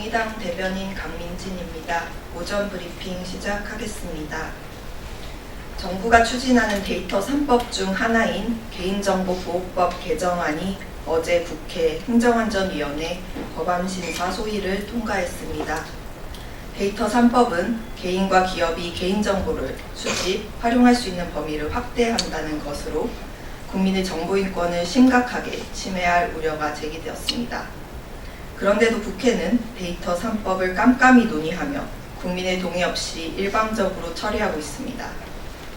정의당 대변인 강민진입니다. 오전 브리핑 시작하겠습니다. 정부가 추진하는 데이터 3법 중 하나인 개인정보보호법 개정안이 어제 국회 행정안전위원회 법안심사 소위를 통과했습니다. 데이터 3법은 개인과 기업이 개인정보를 수집, 활용할 수 있는 범위를 확대한다는 것으로 국민의 정보인권을 심각하게 침해할 우려가 제기되었습니다. 그런데도 국회는 데이터 3법을 깜깜이 논의하며 국민의 동의 없이 일방적으로 처리하고 있습니다.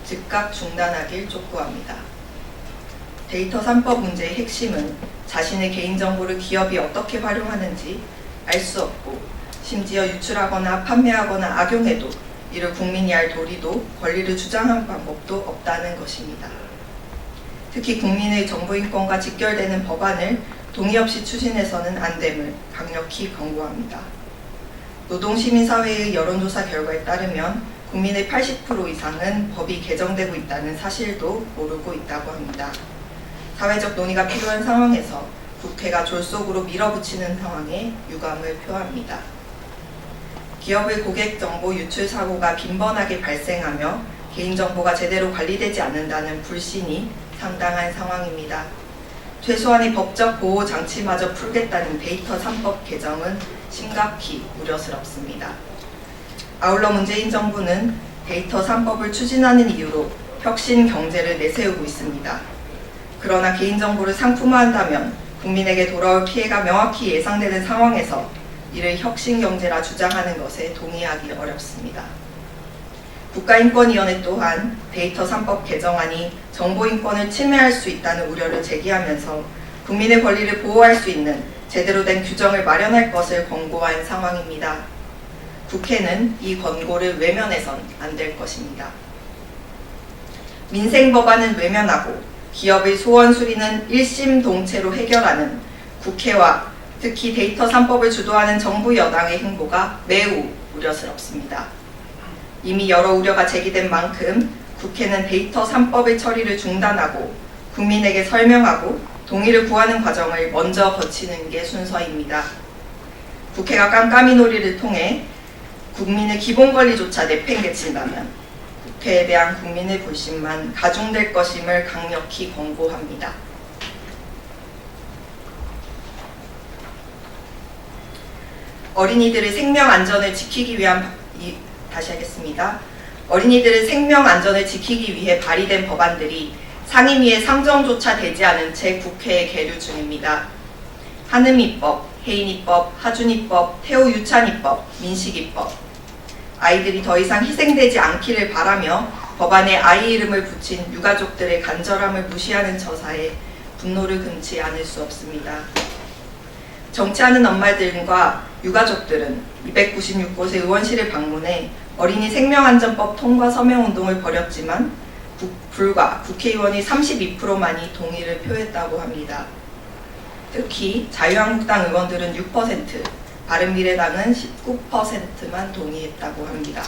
즉각 중단하길 촉구합니다. 데이터 3법 문제의 핵심은 자신의 개인정보를 기업이 어떻게 활용하는지 알 수 없고 심지어 유출하거나 판매하거나 악용해도 이를 국민이 알 도리도 권리를 주장하는 방법도 없다는 것입니다. 특히 국민의 정보인권과 직결되는 법안을 동의 없이 추진해서는 안 됨을 강력히 권고합니다. 노동시민사회의 여론조사 결과에 따르면 국민의 80% 이상은 법이 개정되고 있다는 사실도 모르고 있다고 합니다. 사회적 논의가 필요한 상황에서 국회가 졸속으로 밀어붙이는 상황에 유감을 표합니다. 기업의 고객정보 유출 사고가 빈번하게 발생하며 개인정보가 제대로 관리되지 않는다는 불신이 상당한 상황입니다. 최소한의 법적 보호 장치마저 풀겠다는 데이터 3법 개정은 심각히 우려스럽습니다. 아울러 문재인 정부는 데이터 3법을 추진하는 이유로 혁신 경제를 내세우고 있습니다. 그러나 개인정보를 상품화한다면 국민에게 돌아올 피해가 명확히 예상되는 상황에서 이를 혁신 경제라 주장하는 것에 동의하기 어렵습니다. 국가인권위원회 또한 데이터 3법 개정안이 정보인권을 침해할 수 있다는 우려를 제기하면서 국민의 권리를 보호할 수 있는 제대로 된 규정을 마련할 것을 권고한 상황입니다. 국회는 이 권고를 외면해선 안 될 것입니다. 민생법안은 외면하고 기업의 소원 수리는 일심동체로 해결하는 국회와 특히 데이터 3법을 주도하는 정부 여당의 행보가 매우 우려스럽습니다. 이미 여러 우려가 제기된 만큼 국회는 데이터 3법의 처리를 중단하고 국민에게 설명하고 동의를 구하는 과정을 먼저 거치는 게 순서입니다. 국회가 깜깜이 놀이를 통해 국민의 기본 권리조차 내팽개친다면 국회에 대한 국민의 불신만 가중될 것임을 강력히 권고합니다. 어린이들의 생명 안전을 지키기 위한 어린이들의 생명 안전을 지키기 위해 발의된 법안들이 상임위에 상정조차 되지 않은 채 국회에 계류 중입니다. 한음이법, 혜인이법, 하준이법, 태호유찬이법, 민식이법. 아이들이 더 이상 희생되지 않기를 바라며 법안에 아이 이름을 붙인 유가족들의 간절함을 무시하는 처사에 분노를 금치 않을 수 없습니다. 정치하는 엄마들과 유가족들은 296곳의 의원실을 방문해 어린이 생명안전법 통과 서명운동을 벌였지만 불과 국회의원이 32%만이 동의를 표했다고 합니다. 특히 자유한국당 의원들은 6%, 바른미래당은 19%만 동의했다고 합니다.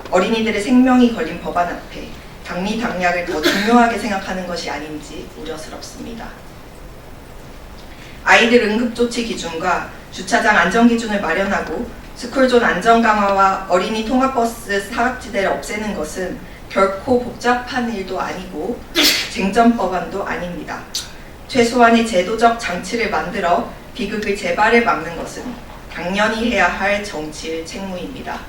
어린이들의 생명이 걸린 법안 앞에 당리당략을 더 중요하게 생각하는 것이 아닌지 우려스럽습니다. 아이들 응급조치 기준과 주차장 안전기준을 마련하고 스쿨존 안전 강화와 어린이 통학버스 사각지대를 없애는 것은 결코 복잡한 일도 아니고 쟁점 법안도 아닙니다. 최소한의 제도적 장치를 만들어 비극의 재발을 막는 것은 당연히 해야 할 정치의 책무입니다.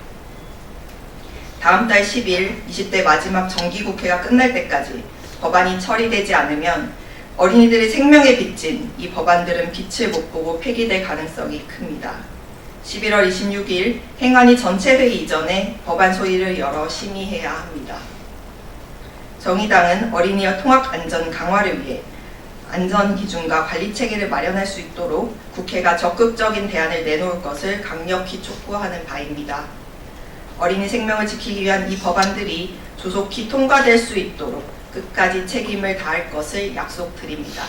다음 달 10일 20대 마지막 정기국회가 끝날 때까지 법안이 처리되지 않으면 어린이들의 생명에 빚진 이 법안들은 빛을 못 보고 폐기될 가능성이 큽니다. 11월 26일 행안위 전체 회의 이전에 법안 소위를 열어 심의해야 합니다. 정의당은 어린이 통학 안전 강화를 위해 안전 기준과 관리 체계를 마련할 수 있도록 국회가 적극적인 대안을 내놓을 것을 강력히 촉구하는 바입니다. 어린이 생명을 지키기 위한 이 법안들이 조속히 통과될 수 있도록 끝까지 책임을 다할 것을 약속드립니다.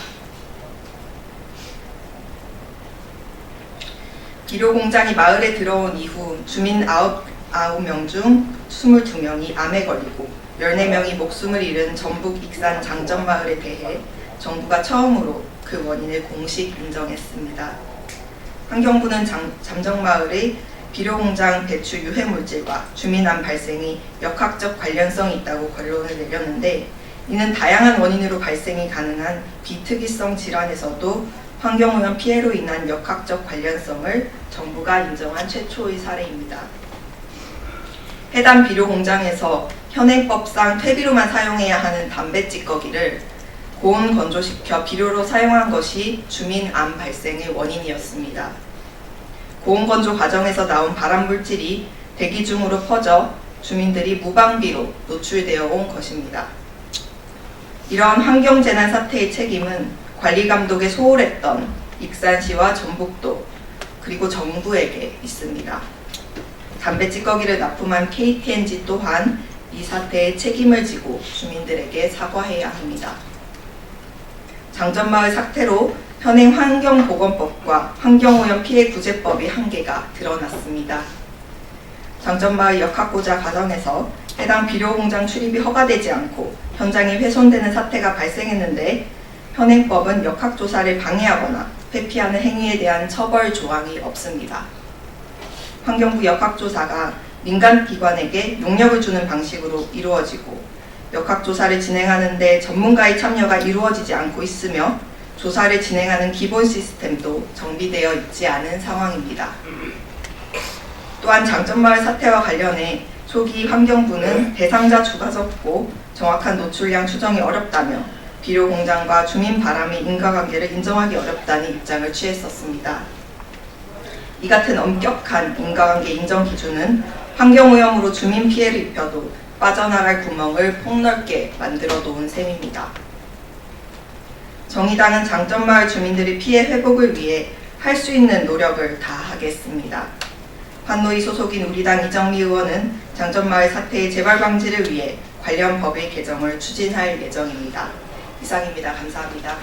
비료공장이 마을에 들어온 이후 주민 9명 중 22명이 암에 걸리고 14명이 목숨을 잃은 전북 익산 장전마을에 대해 정부가 처음으로 그 원인을 공식 인정했습니다. 환경부는 잠정마을의 비료공장 배출 유해물질과 주민암 발생이 역학적 관련성이 있다고 결론을 내렸는데, 이는 다양한 원인으로 발생이 가능한 비특이성 질환에서도 환경오염 피해로 인한 역학적 관련성을 정부가 인정한 최초의 사례입니다. 해당 비료공장에서 현행법상 퇴비로만 사용해야 하는 담배 찌꺼기를 고온 건조시켜 비료로 사용한 것이 주민암 발생의 원인이었습니다. 고온 건조 과정에서 나온 발암물질이 대기 중으로 퍼져 주민들이 무방비로 노출되어 온 것입니다. 이러한 환경재난 사태의 책임은 관리감독에 소홀했던 익산시와 전북도 그리고 정부에게 있습니다. 담배 찌꺼기를 납품한 KTNG 또한 이 사태에 책임을 지고 주민들에게 사과해야 합니다. 장전마을 사태로 현행 환경보건법과 환경오염 피해 구제법의 한계가 드러났습니다. 장전마을 역학고자 과정에서 해당 비료공장 출입이 허가되지 않고 현장이 훼손되는 사태가 발생했는데, 현행법은 역학조사를 방해하거나 회피하는 행위에 대한 처벌 조항이 없습니다. 환경부 역학조사가 민간기관에게 용역을 주는 방식으로 이루어지고, 역학조사를 진행하는 데 전문가의 참여가 이루어지지 않고 있으며 조사를 진행하는 기본 시스템도 정비되어 있지 않은 상황입니다. 또한 장전마을 사태와 관련해 초기 환경부는 대상자 수가 적고 정확한 노출량 추정이 어렵다며 비료공장과 주민 바람의 인과관계를 인정하기 어렵다는 입장을 취했었습니다. 이 같은 엄격한 인과관계 인정 기준은 환경오염으로 주민 피해를 입혀도 빠져나갈 구멍을 폭넓게 만들어 놓은 셈입니다. 정의당은 장전마을 주민들의 피해 회복을 위해 할 수 있는 노력을 다하겠습니다. 환노위 소속인 우리당 이정미 의원은 장전마을 사태의 재발 방지를 위해 관련 법의 개정을 추진할 예정입니다. 이상입니다. 감사합니다.